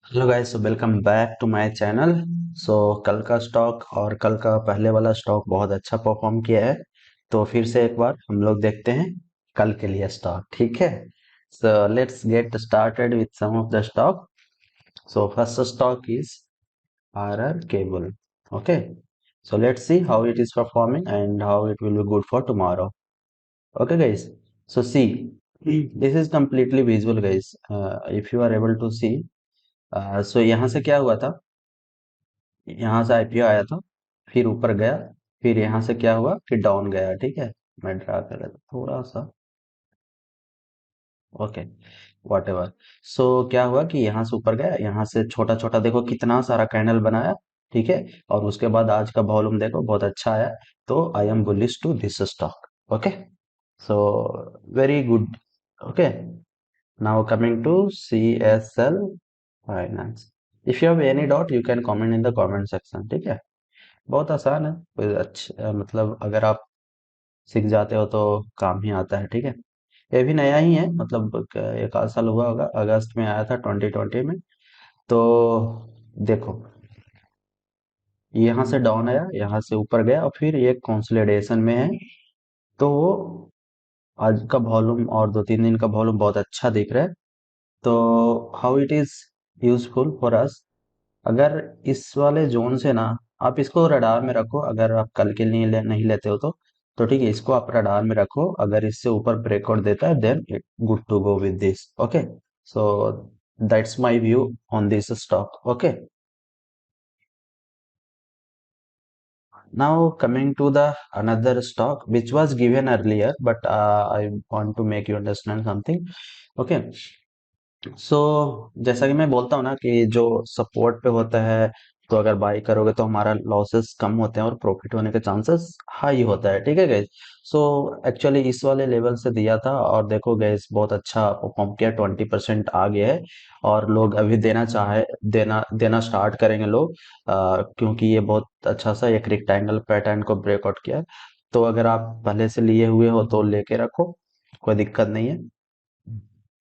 Hello guys, welcome back to my channel. So कल का stock और कल का पहले वाला स्टॉक बहुत अच्छा परफॉर्म किया है। तो फिर से एक बार हम लोग देखते हैं कल के लिए स्टॉक, ठीक है। So let's get started with some of the stock. So first stock is RR cable. Okay, so let's see how it is performing and how it will be good for tomorrow. Okay guys, so see, this is completely visual guys. If you are able to see, so यहाँ से क्या हुआ था, यहाँ से IPO आया था, फिर ऊपर गया, फिर यहाँ से क्या हुआ, फिर डाउन गया, ठीक है। मैं ड्रा कर रहा था थोड़ा सा। Okay, what ever. सो क्या हुआ कि यहाँ से ऊपर गया, यहाँ से छोटा छोटा देखो कितना सारा कैंडल बनाया, ठीक है। और उसके बाद आज का वॉल्यूम देखो बहुत अच्छा आया। तो I am bullish to this stock. Okay, so very good. Okay, now coming to C S L finance. If you have any doubt you can comment in the comment section, ठीक है। बहुत आसान है, कोई अच्छा मतलब अगर आप सीख जाते हो तो काम ही आता है, ठीक है। ये भी नया ही है, मतलब एक आध साल हुआ होगा, अगस्त में आया था 2020 में। तो देखो, यहाँ से डाउन आया, यहाँ से ऊपर गया और फिर ये कंसोलिडेशन में है। तो वो आज का वॉल्यूम और 2-3 दिन का वॉल्यूम बहुत अच्छा दिख रहा है। तो how it is useful for us, अगर इस वाले जोन से ना, आप इसको रडार में रखो, अगर आप कल के लिए नहीं लेते हो तो ठीक है, इसको आप रडार में रखो। अगर इससे ऊपर ब्रेकआउट देता है then it good to go with this. Okay, so that's my view on this stock. Okay, now coming to the another stock which was given earlier, but I want to make you understand something. Okay, सो जैसा कि मैं बोलता हूँ ना कि जो support पे होता है, तो अगर बाई करोगे तो हमारा लॉसेस कम होते हैं और प्रॉफिट होने के चांसेस हाई होता है, ठीक है गाइस। सो एक्चुअली इस वाले लेवल से दिया था और देखो गाइस बहुत अच्छा परफॉर्म किया, 20% आ गया है। और लोग अभी देना देना स्टार्ट करेंगे लोग, क्योंकि ये बहुत अच्छा सा एक रेक्टेंगल पैटर्न को ब्रेकआउट किया है। तो अगर आप पहले से लिए हुए हो तो लेके रखो, कोई दिक्कत नहीं है।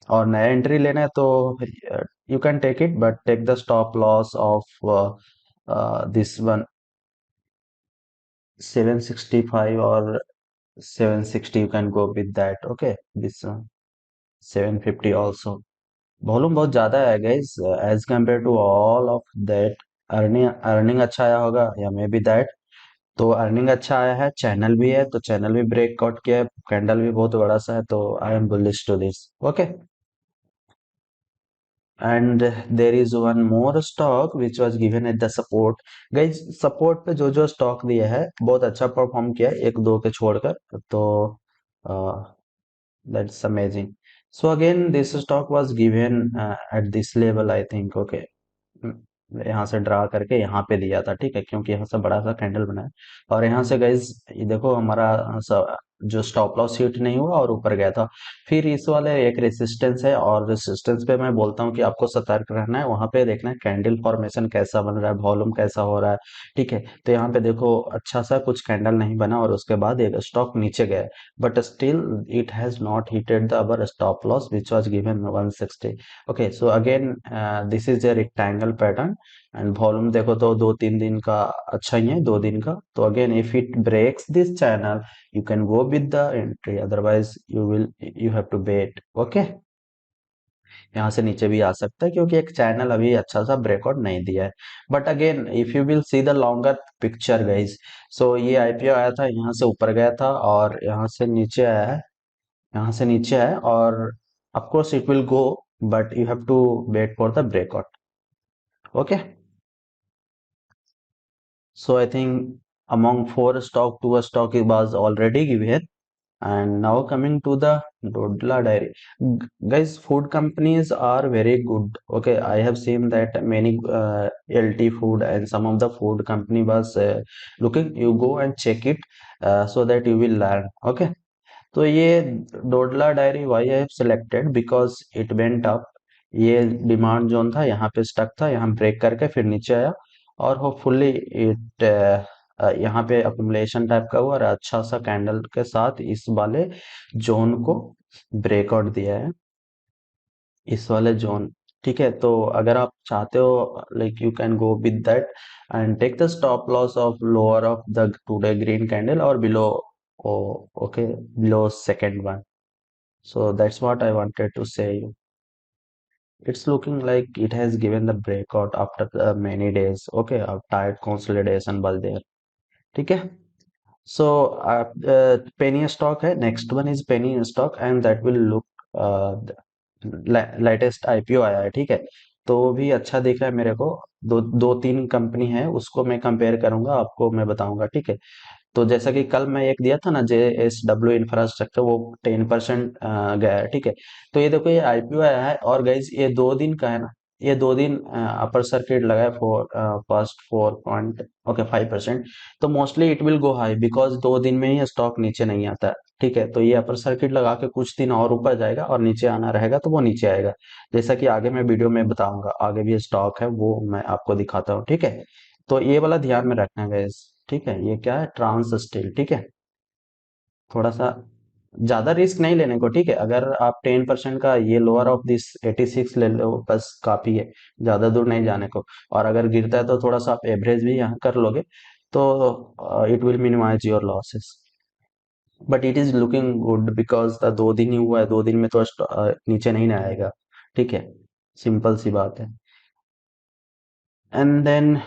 और नया एंट्री लेना है तो you can take it, but take the stop loss of this one 765 और 760, you can go with that. Okay, this one 750 also. Volume बहुत ज्यादा है guys as compare to all of that. Earning अच्छा आया होगा या मे बी दैट। तो earning अच्छा आया है, चैनल भी है, तो चैनल भी ब्रेकआउट किया है, कैंडल भी बहुत बड़ा सा है, तो I am bullish to this. Okay, and there is one more stock which was given at the support. guys support पे जो जो स्टॉक दिया है बहुत अच्छा परफॉर्म किया है, एक दो के छोड़कर। तो that's amazing. So again this stock was given at this level I think. Okay, यहाँ से ड्रा करके यहाँ पे दिया था, ठीक है, क्योंकि यहाँ से बड़ा सा कैंडल बना है। और यहाँ से गाइज ये देखो हमारा जो स्टॉप लॉस हिट नहीं हुआ और ऊपर गया था। फिर इस वाले एक रेसिस्टेंस है, और रेसिस्टेंस पे मैं बोलता हूँ कि आपको सतर्क रहना है, वहां पे देखना है कैंडल फॉर्मेशन कैसा बन रहा है, वॉल्यूम कैसा हो रहा है, ठीक है। तो यहाँ पे देखो अच्छा सा कुछ कैंडल नहीं बना और उसके बाद एक स्टॉक नीचे गया, but still it has not hitted the our stop loss which was given 160। Okay, so again this is a rectangle pattern and volume देखो तो 2-3 दिन का अच्छा ही है, 2 दिन का। तो again if it breaks this channel you can go with the entry, otherwise you have to wait. Okay, यहाँ से नीचे भी आ सकता है क्योंकि एक चैनल अभी अच्छा सा ब्रेकआउट नहीं दिया है। But again if you will see the longer picture guys, so ये आईपीओ आया था, यहाँ से ऊपर गया था और यहाँ से नीचे आया है, यहाँ से नीचे है, और of course it will go, but you have to wait for the breakout. Okay, so I think among four stock, two stock was already given. And now coming to the Dodla Dairy. Guys, food companies are very good. Okay, I have seen that many LT food and some of the food company was looking. You go and check it so that you will learn. Okay, तो ये Dodla Dairy why I have selected because it went up. ये demand zone था, यहाँ पे stuck था, यहाँ break करके फिर नीचे आया, और होपफुली इट यहाँ पे अकुमुलेशन टाइप का हुआ और अच्छा सा कैंडल के साथ इस वाले जोन को ब्रेकआउट दिया है, इस वाले जोन। ठीक है, तो अगर आप चाहते हो like you can go with that and take the stop loss of lower of the today green candle और below, okay, below second one. So that's what I wanted to say you. It's looking like it has given the breakout after many days. Okay, a tight consolidation was there. ठीक है. So penny stock है. Next one is penny stock and that will look latest IPO आया है. ठीक है, तो वो भी अच्छा दिख रहा है मेरे को. दो दो तीन कंपनी है, उसको मैं कंपेयर करूंगा, आपको मैं बताऊंगा. ठीक है, तो जैसा कि कल मैं एक दिया था ना, JSW इंफ्रास्ट्रक्चर, वो 10% गया है. ठीक है, तो ये देखो, ये आईपीओ आया है और गाइज ये 2 दिन का है ना. ये 2 दिन अपर सर्किट लगा है फॉर फर्स्ट 4.5%. तो mostly it will go high because 2 दिन में ही स्टॉक नीचे नहीं आता है. ठीक है, तो ये अपर सर्किट लगा के कुछ दिन और ऊपर जाएगा और नीचे आना रहेगा तो वो नीचे आएगा. जैसा कि आगे मैं वीडियो में बताऊंगा, आगे भी स्टॉक है वो मैं आपको दिखाता हूँ. ठीक है, तो ये वाला ध्यान में रखना है गाइस. ठीक है, ये क्या है, ट्रांस स्टील. ठीक है, थोड़ा सा ज्यादा रिस्क नहीं लेने को. ठीक है, अगर आप 10% का ये लोअर ऑफ दिस 86 ले लो बस काफी है, ज्यादा दूर नहीं जाने को. और अगर गिरता है तो थोड़ा सा आप एवरेज भी यहाँ कर लोगे तो it will minimise your losses. But it is looking good because the 2 दिन ही हुआ है, 2 दिन में तो नीचे नहीं ना आएगा. ठीक है, सिंपल सी बात है. एंड देन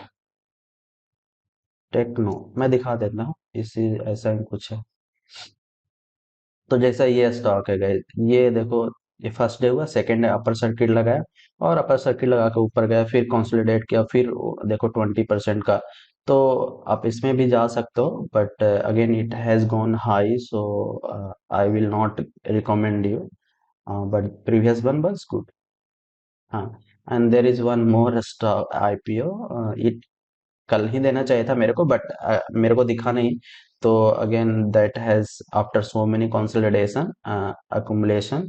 टेक्नो मैं दिखा देता हूँ, इसी ऐसा ही कुछ है. तो जैसा ये स्टॉक है गए, ये देखो, ये फर्स्ट डे हुआ, सेकंड डे अपर सर्किट लगाया और अपर सर्किट लगा के ऊपर गया, फिर कंसोलिडेट किया, फिर देखो 20% का. तो आप इसमें भी जा सकते हो but again it has gone high, so I will not recommend you, but previous one was good. हाँ, and there is one more stock IPO. कल ही देना चाहिए था मेरे को बट मेरे को दिखा नहीं. तो again that has after so many consolidation accumulation,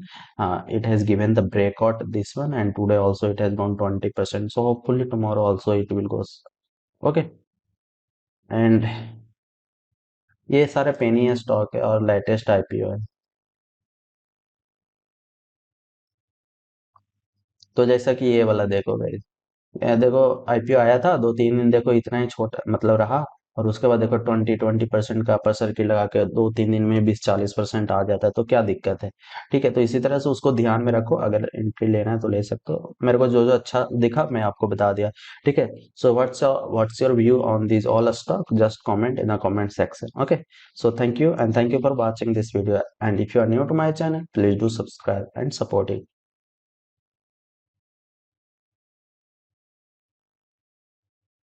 it has given the breakout this one and today also it has gone 20%, so hopefully tomorrow also it will go. Okay, and ये सारे penny stock है और latest IPO है. तो जैसा कि ये वाला देखो भाई, देखो आईपीओ आया था, 2-3 दिन देखो इतना ही छोटा मतलब रहा, और उसके बाद देखो 20% का अपर सर्किट लगा के 2-3 दिन में 20-40% आ जाता है, तो क्या दिक्कत है. ठीक है, तो इसी तरह से उसको ध्यान में रखो, अगर एंट्री लेना है तो ले सकते हो. मेरे को जो जो अच्छा दिखा मैं आपको बता दिया. ठीक है, so what's your view on this all stock, just comment in the comment section. Okay, so thank you and thank you for watching this video, and if you are new to my channel please do subscribe and support it.